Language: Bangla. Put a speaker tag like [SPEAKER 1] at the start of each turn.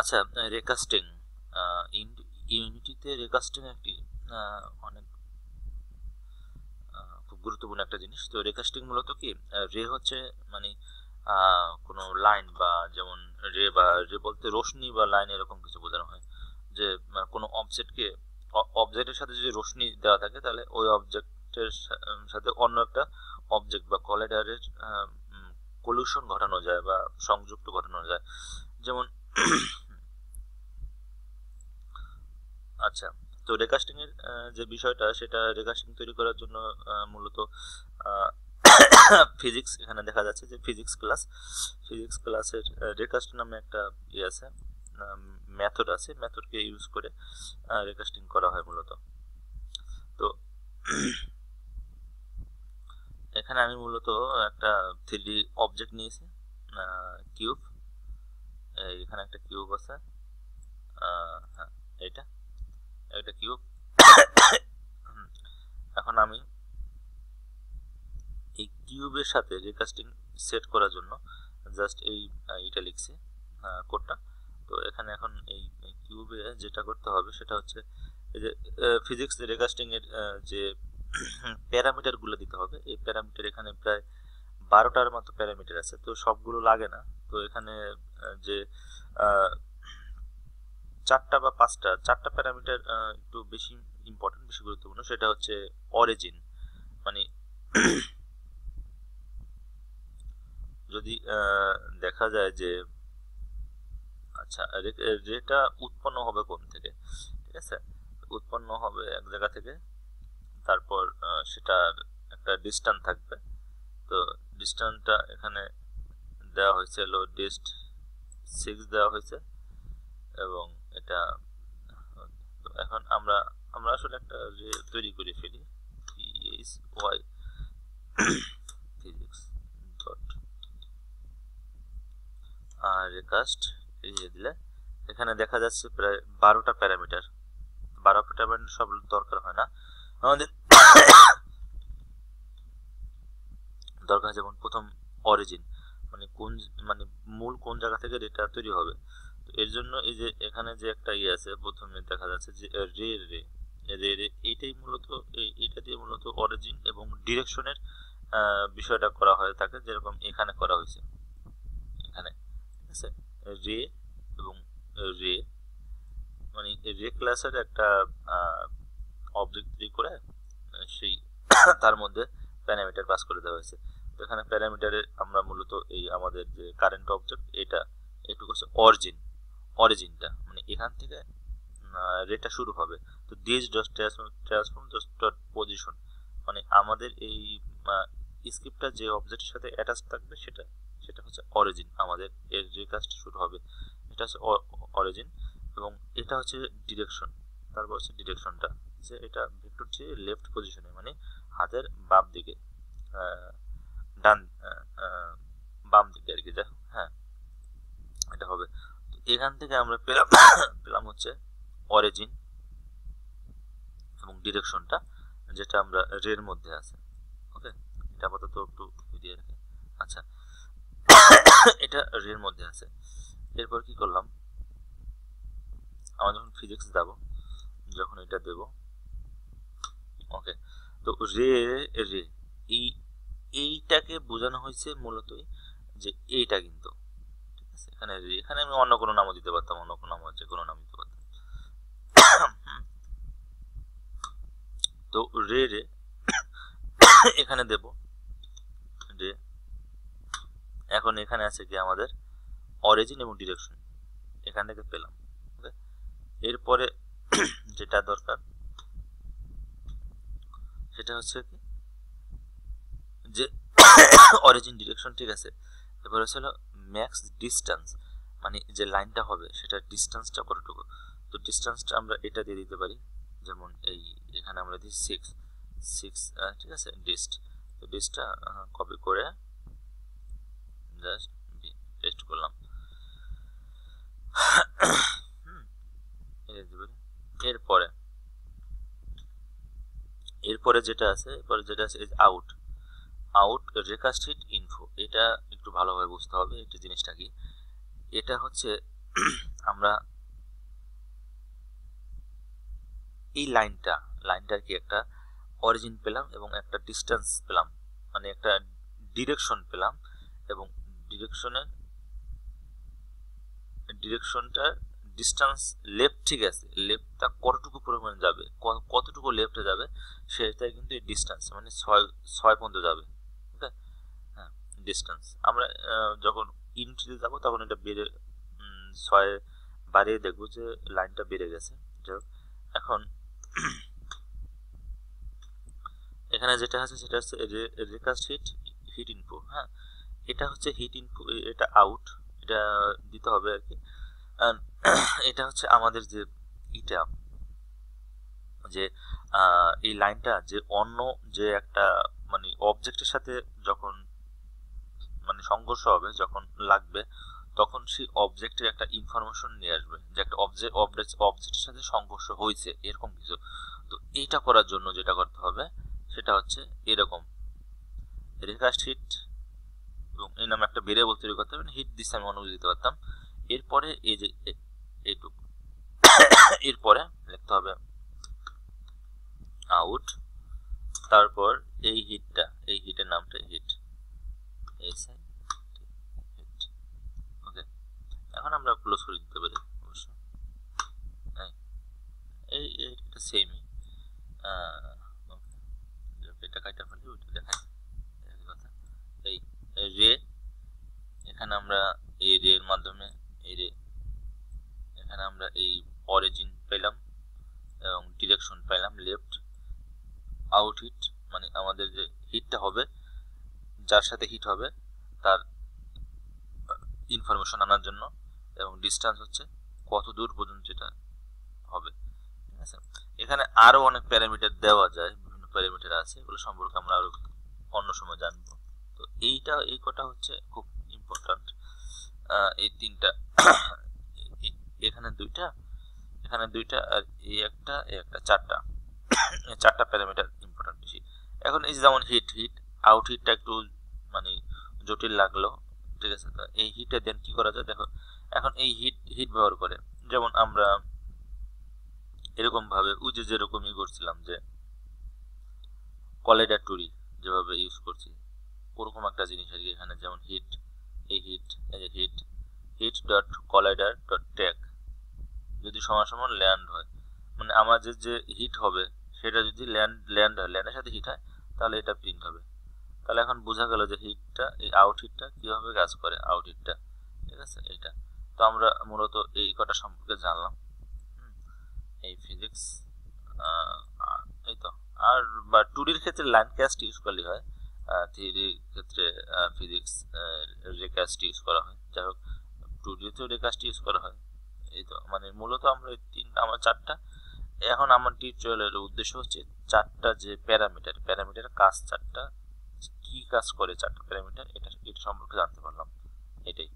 [SPEAKER 1] আচ্ছা, রেকাস্টিং ইউনিটিতে রেকাস্টিং একটি অনেক খুব গুরুত্বপূর্ণ একটা জিনিস। তো রেকাস্টিং মূলত কি, রে হচ্ছে মানে কোনো লাইন বা যেমন রে বলতে রশ্মি বা লাইন এরকম কিছু বোঝানো হয়। যে কোনো অবজেক্টের সাথে যদি রশ্মি দেওয়া থাকে তাহলে ওই অবজেক্টের সাথে অন্য একটা অবজেক্ট বা কলিডারের কলিউশন ঘটানো যায় বা সংযুক্ত ঘটানো যায়। যেমন আচ্ছা, তো রেকাস্টিং এর যে বিষয়টা, সেটা রেকাস্টিং তৈরি করার জন্য মূলত ফিজিক্স এখানে দেখা যাচ্ছে যে ফিজিক্স ক্লাসের রেকাস্ট নামে একটা ইয়ে আছে, মেথড আছে, মেথডকে ইউজ করে রেকাস্টিং করা হয় মূলত। তো এখানে আমি মূলত একটা 3D অবজেক্ট নিয়েছি, কিউব। এখানে একটা কিউব আছে, হ্যাঁ এটা একটা কিউব। এখন আমি এই কিউবের সাথে রেকাস্টিং সেট করার জন্য জাস্ট এইটা লিখছি কোডটা। তো এখানে এখন এই কিউবে যেটা করতে হবে সেটা হচ্ছে এই যে ফিজিক্স রেকাস্টিং এর যে প্যারামিটার গুলো দিতে হবে। এই প্যারামিটার এখানে প্রায় 12টার মতো প্যারামিটার আছে, তো সবগুলো লাগে না। তো এখানে যে 4টা বা 4টা প্যারামিটার একটু বেশি ইম্পর্টেন্ট, বেশি গুরুত্বপূর্ণ। সেটা হচ্ছে অরিজিন, মানে যদি দেখা যায় যে আচ্ছা রেটা উৎপন্ন হবে কোন থেকে, ঠিক আছে, উৎপন্ন হবে এক জায়গা থেকে, তারপর সেটার একটা ডিস্টেন্স থাকবে। তো ডিস্টেন্সটা এখানে দেওয়া হয়েছে হলো ডিস্ট 6 দেওয়া হয়েছে, এবং এটা এখন আমরা আসলে একটা রে তৈরি করে ফেলি, PHY physics dot রেকাস্ট দিলে এখানে দেখা যাচ্ছে প্রায় 12টা প্যারামিটার। 12টা প্যারামিটার সব দরকার হয় না আমাদের। দরকার যেমন প্রথম অরিজিন, মানে মূল কোন জায়গা থেকে এটা তৈরি হবে। তো এর জন্য এই যে এখানে যে একটা ইয়ে আছে, প্রথমে দেখা যাচ্ছে যে রে এইটাই মূলত এইটা দিয়ে মূলত অরিজিন এবং ডিরেকশনের বিষয়টা করা হয় থাকে, যেরকম এখানে করা হয়েছে। এখানে ঠিক আছে, রে এবং রে মানে রে ক্লাসের একটা অবজেক্ট তৈরি করে সেই তার মধ্যে প্যারামিটার পাস করে দেওয়া হয়েছে। তো এখানে প্যারামিটারে আমরা মূলত এই আমাদের যে কারেন্ট অবজেক্ট, এটুকু হচ্ছে অরিজিনটা, মানে এখান থেকে রেটা শুরু হবে। তো this dot transform dot position, মানে আমাদের এই স্ক্রিপ্টটা যে অবজেক্টের সাথে অ্যাটাচ থাকবে সেটা হচ্ছে অরিজিন, আমাদের এর যে কাজটা শুরু হবে এটা হচ্ছে অরিজিন। এবং এটা হচ্ছে ডিরেকশন। তারপর হচ্ছে ডিরেকশনটা যে এটা ভেক্টর চেয়ে লেফট পজিশনে, মানে হাতের বাম দিকে, ডান বাম দিকে আর কি, দেখো হ্যাঁ এটা হবে। এখান থেকে আমরা পেলাম হচ্ছে অরিজিন এবং ডিরেকশনটা, যেটা আমরা রের মধ্যে আছে। ওকে, এটা আপাতত একটু দিয়ে রাখি। আচ্ছা, এটা রের মধ্যে আছে। এরপর কি করলাম, আমরা যখন ফিজিক্স দেবো, যখন এটা দেব, ওকে, তো রে এইটাকে বোঝানো হয়েছে মূলত যে এইটা কিন্তু ঠিক আছে। এখানে আমি অন্য কোনো নামও দিতে পারতাম, অন্য কোনো নাম, যে কোনো নাম দিতে পারতাম। তো রে এখানে দেব রে। এখন এখানে আছে কি আমাদের অরিজিন এবং ডিরেকশন, এখান থেকে পেলাম। এরপরে যেটা দরকার সেটা হচ্ছে কি যে অরিজিন ডিরেকশন, ঠিক আছে। এবার হচ্ছে ম্যাক্স ডিস্টেন্স, মানে যে লাইনটা হবে সেটার ডিস্টেন্সটা কতটুকু। তো ডিস্টেন্সটা আমরা এটা দিয়ে দিতে পারি, যেমন এখানে আমরা দিই 6, ঠিক আছে, তো ডিস্টটা কপি করে জাস্ট পেস্ট করলাম। এরপরে যেটা আছে আউট রেকাস্ট হিট ইনফো। এটা একটু ভালোভাবে বুঝতে হবে, এটা জিনিসটা কি, এটা হচ্ছে আমরা এই লাইনটার কি একটা অরিজিন পেলাম এবং একটা ডিস্টেন্স পেলাম, মানে একটা ডিরেকশন পেলাম, এবং ডিরেকশনটা ডিস্টেন্স লেফট, ঠিক আছে, লেফটটা কতটুকু পরিমাণ যাবে, কতটুকু লেফটে যাবে সেটাই কিন্তু এই ডিস্টেন্স, মানে 6 পর্যন্ত যাবে। ওকে, হ্যাঁ, ডিস্টেন্স আমরা যখন ইনটুতে যাবো তখন এটা বেড়ে 6 বাড়িয়ে দেখবো যে লাইনটা বেড়ে গেছে। যাই হোক, এখন এখানে যেটা আছে সেটা হচ্ছে রিকাস্ট হিট ইনফো। হ্যাঁ, এটা হচ্ছে হিট ইনফো, এটা আউট, এটা দিতে হবে আর কি। এটা হচ্ছে আমাদের যে এটা যে এই লাইনটা যে অন্য যে একটা মানে অবজেক্টের সাথে যখন মানে সংঘর্ষ হবে, যখন লাগবে, তখন সেই অবজেক্টের একটা ইনফরমেশন নিয়ে আসবে যে একটা অবজেক্টের সাথে সংঘর্ষ হয়েছে, এরকম কিছু। তো এইটা করার জন্য যেটা করতে হবে সেটা হচ্ছে এরকম রিকাস্ট হিট, এবং এই নামে একটা ভেরিয়েবল তৈরি করতে হবে। হিট দিস আমি অনুমতি দিতে পারতাম। এরপরে এই যে এইটুকু এরপরে লিখতে হবে আউট, তারপর এই হিটের নামটা হিট, ওকে। এখন আমরা ক্লোজ করে দিতে পারি অবশ্য, এইটা সেমই, এটা কাটা ফেলে ওইটা দেখায় কথা। এই রে, এখানে আমরা এই রে এর মাধ্যমে এখানে আমরা এই অরিজিন পেলাম এবং ডিরেকশন পেলাম লেফট। আউট হিট মানে আমাদের যে হিটটা হবে, যার সাথে হিট হবে তার ইনফরমেশন আনার জন্য, এবং ডিস্টেন্স হচ্ছে কত দূর পর্যন্ত যেটা হবে। ঠিক আছে, এখানে আরো অনেক প্যারামিটার দেওয়া যায়, বিভিন্ন প্যারামিটার আছে, এগুলো সম্পর্কে আমরা আরো অন্য সময় জানবো। তো এই কটা হচ্ছে খুব ইম্পর্টেন্ট, এই তিনটা এখানে দুইটা আর এই একটা চারটা প্যারামিটার ইম্পর্টেন্ট বেশি। এখন এই যেমন হিট আউট হিটটা একটু মানে জটিল লাগলো, ঠিক আছে। তো এই হিটে দেন কি করা যায় দেখো, এখন এই হিট ব্যবহার করে যেমন আমরা এরকম ভাবে যেরকমই করছিলাম যে কলাইডার টুরি যেভাবে ইউজ করছি, ওরকম একটা জিনিস আর কি। এখানে যেমন hit dot collider dot tag যদি সমান ল্যান্ড হয়, মানে আমাদের যে হিট হবে সেটা যদি ল্যান্ডের সাথে হিট হয় তাহলে এটা প্রিন্ট হবে। তাহলে এখন বোঝা গেল যে হিটটা, এই আউট হিটটা কিভাবে কাজ করে, আউট হিটটা, ঠিক আছে। এইটা তো আমরা মূলত এই কটা সম্পর্কে জানলাম, এই ফিজিক্স। এই তো, আর বা টুডির ক্ষেত্রে লাইন ক্যাস্ট ইউজ করলে হয়, থিওরির ক্ষেত্রে ফিজিক্স রেকাস্ট ইউজ করা হয়। যাই হোক, টুডিতেও রেকাস্ট ইউজ করা হয়। এই তো, মানে মূলত আমরা আমার চারটা, এখন আমার টিউটোরিয়ালের উদ্দেশ্য হচ্ছে চারটা যে প্যারামিটার কাজ, চারটা কি কাজ করে চারটা প্যারামিটার, এটা সম্পর্কে জানতে পারলাম, এটাই।